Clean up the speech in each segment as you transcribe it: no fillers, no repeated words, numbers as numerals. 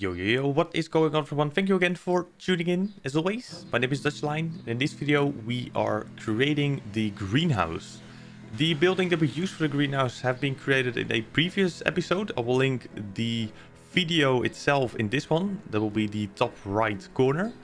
Yo, what is going on everyone? Thank you again for tuning in, as always. My name is Dutchline. In this video, we are creating the greenhouse. The building that we use for the greenhouse have been created in a previous episode. I will link the video itself in this one. That will be the top right corner.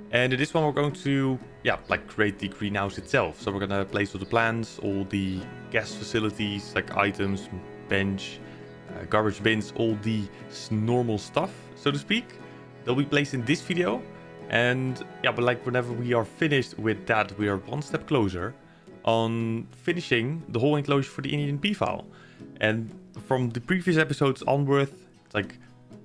And in this one, we're going to, create the greenhouse itself. So we're going to place all the plants, all the guest facilities, like items, bench, garbage bins, all the normal stuff, so to speak. They'll be placed in this video. And whenever we are finished with that, we are one step closer on finishing the whole enclosure for the Indian P-file. And from the previous episodes onward, it's like,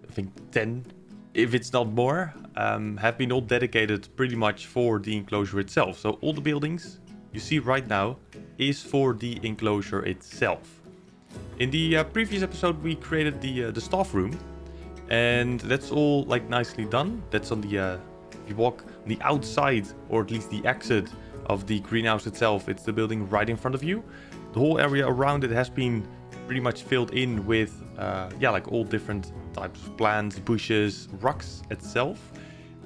I think 10, if it's not more, have been all dedicated pretty much for the enclosure itself. So all the buildings you see right now is for the enclosure itself. In the previous episode, we created the staff room, and that's all nicely done. That's on the if you walk on the outside, or at least the exit of the greenhouse itself, it's the building right in front of you. The whole area around it has been pretty much filled in with all different types of plants, bushes, rocks itself,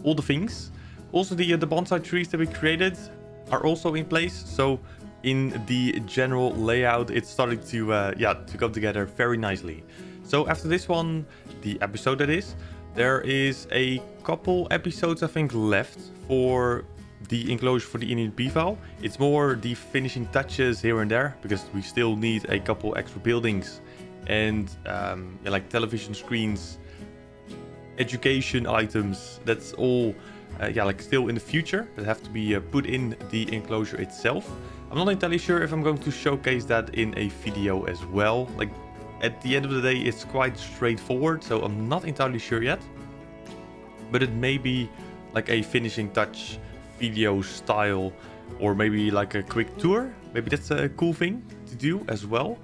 all the things. Also the bonsai trees that we created are also in place. So in the general layout, it's starting to come together very nicely. So after this one, the episode that is, there is a couple episodes I think left for the enclosure for the Indian P-file. It's more the finishing touches here and there, because we still need a couple extra buildings and television screens, education items. That's all still in the future that have to be put in the enclosure itself. I'm not entirely sure if I'm going to showcase that in a video as well. At the end of the day, it's quite straightforward, so I'm not entirely sure yet. But it may be like a finishing touch video style, or maybe like a quick tour. Maybe that's a cool thing to do as well,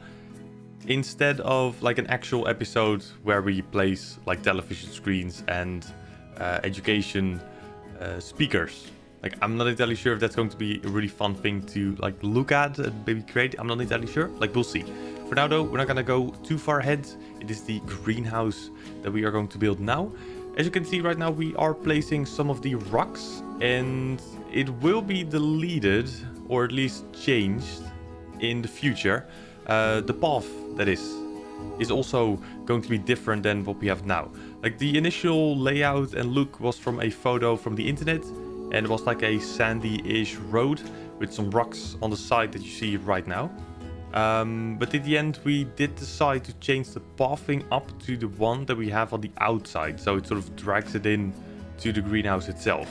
instead of like an actual episode where we place like television screens and education speakers. I'm not entirely sure if that's going to be a really fun thing to look at and maybe create. I'm not entirely sure. We'll see. For now though, we're not gonna go too far ahead. It is the greenhouse that we are going to build now. As you can see right now, we are placing some of the rocks, and it will be deleted, or at least changed in the future. The path, that is also going to be different than what we have now. The initial layout and look was from a photo from the internet, and it was like a sandy-ish road with some rocks on the side that you see right now. But in the end, we did decide to change the pathing up to the one that we have on the outside. So it sort of drags it in to the greenhouse itself.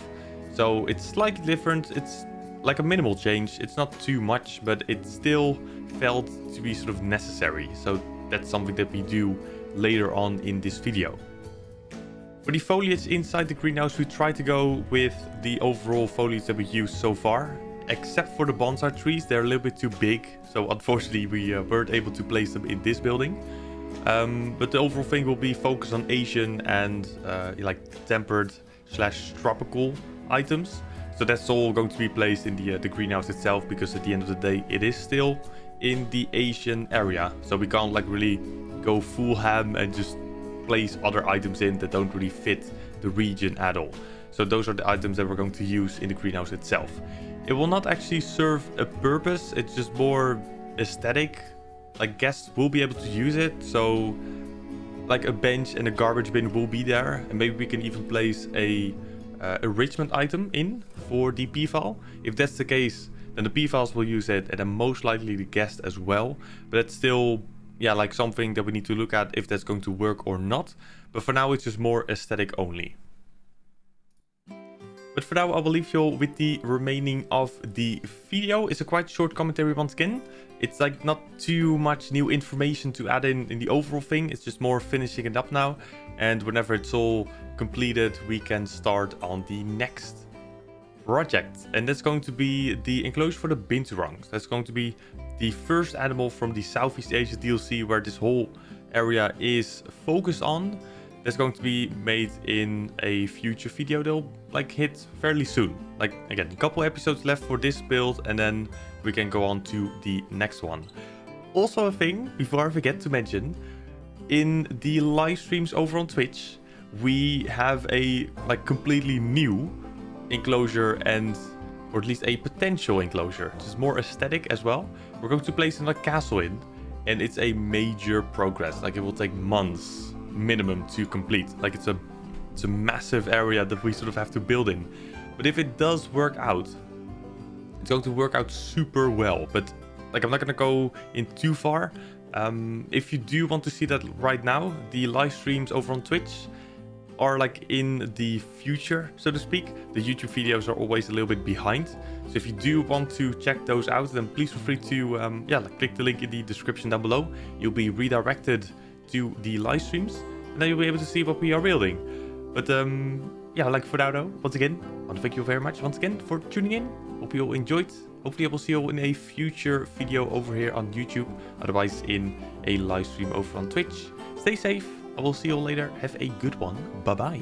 So it's slightly different. It's like a minimal change. It's not too much, but it still felt to be sort of necessary. So that's something that we do later on in this video. For the foliage inside the greenhouse, we try to go with the overall foliage that we used so far. Except for the bonsai trees, they're a little bit too big. So unfortunately, we weren't able to place them in this building. But the overall thing will be focused on Asian and tempered / tropical items. So that's all going to be placed in the greenhouse itself, because at the end of the day, it is still in the Asian area. So we can't really go full ham and just place other items in that don't really fit the region at all. So those are the items that we're going to use in the greenhouse itself. It will not actually serve a purpose. It's just more aesthetic. Guests will be able to use it. So a bench and a garbage bin will be there. And maybe we can even place a enrichment item in for the P-file. If that's the case, then the P-files will use it, and then most likely the guest as well. But it's still something that we need to look at if that's going to work or not. But for now, it's just more aesthetic only. But for now, I will leave you all with the remaining of the video. It's a quite short commentary once again. It's not too much new information to add in the overall thing. It's just more finishing it up now. And whenever it's all completed, we can start on the next project. And that's going to be the enclosure for the binturangs. That's going to be the first animal from the Southeast Asia DLC where this whole area is focused on. That's going to be made in a future video. They'll hit fairly soon. Again, a couple episodes left for this build, and then we can go on to the next one. Also a thing, before I forget to mention, in the live streams over on Twitch, we have a completely new enclosure or at least a potential enclosure. It's more aesthetic as well. We're going to place another castle in, and it's a major progress. It will take months minimum to complete. It's a massive area that we sort of have to build in. But if it does work out, it's going to work out super well. But I'm not gonna go in too far. If you do want to see that right now, the live streams over on Twitch are in the future, so to speak. The YouTube videos are always a little bit behind. So if you do want to check those out, then please feel free to click the link in the description down below. You'll be redirected to the live streams, and then you'll be able to see what we are building. But for now though, once again, I want to thank you very much once again for tuning in. Hope you all enjoyed. Hopefully I will see you all in a future video over here on YouTube. Otherwise in a live stream over on Twitch. Stay safe. I will see you all later. Have a good one. Bye-bye.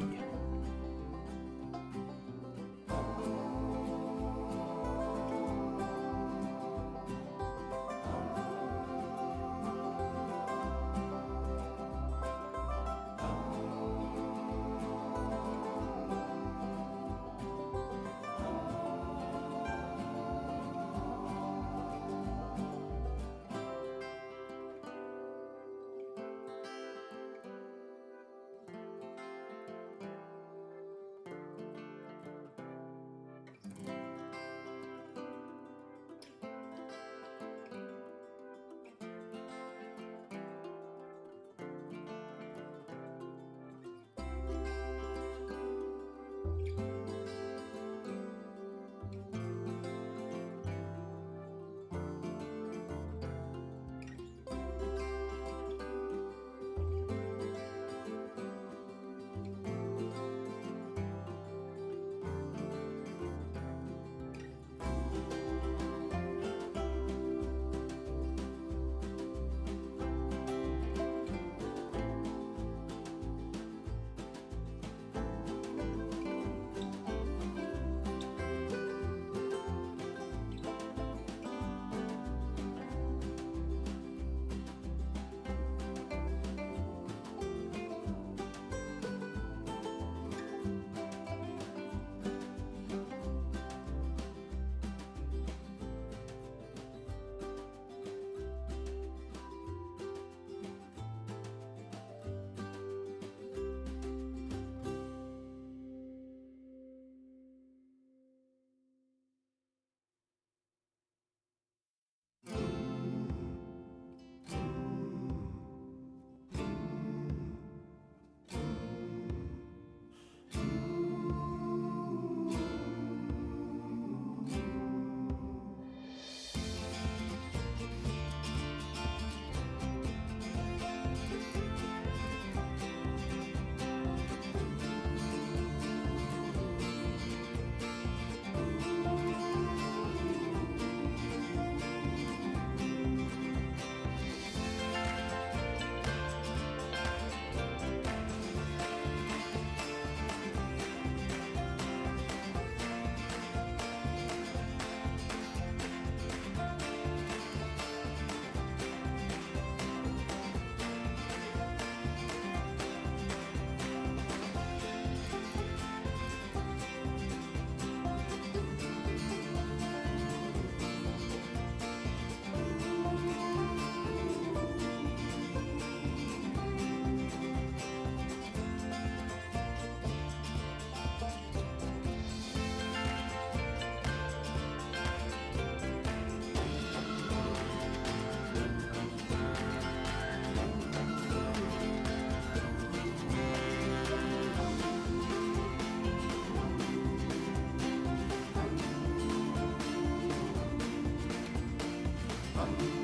Bye.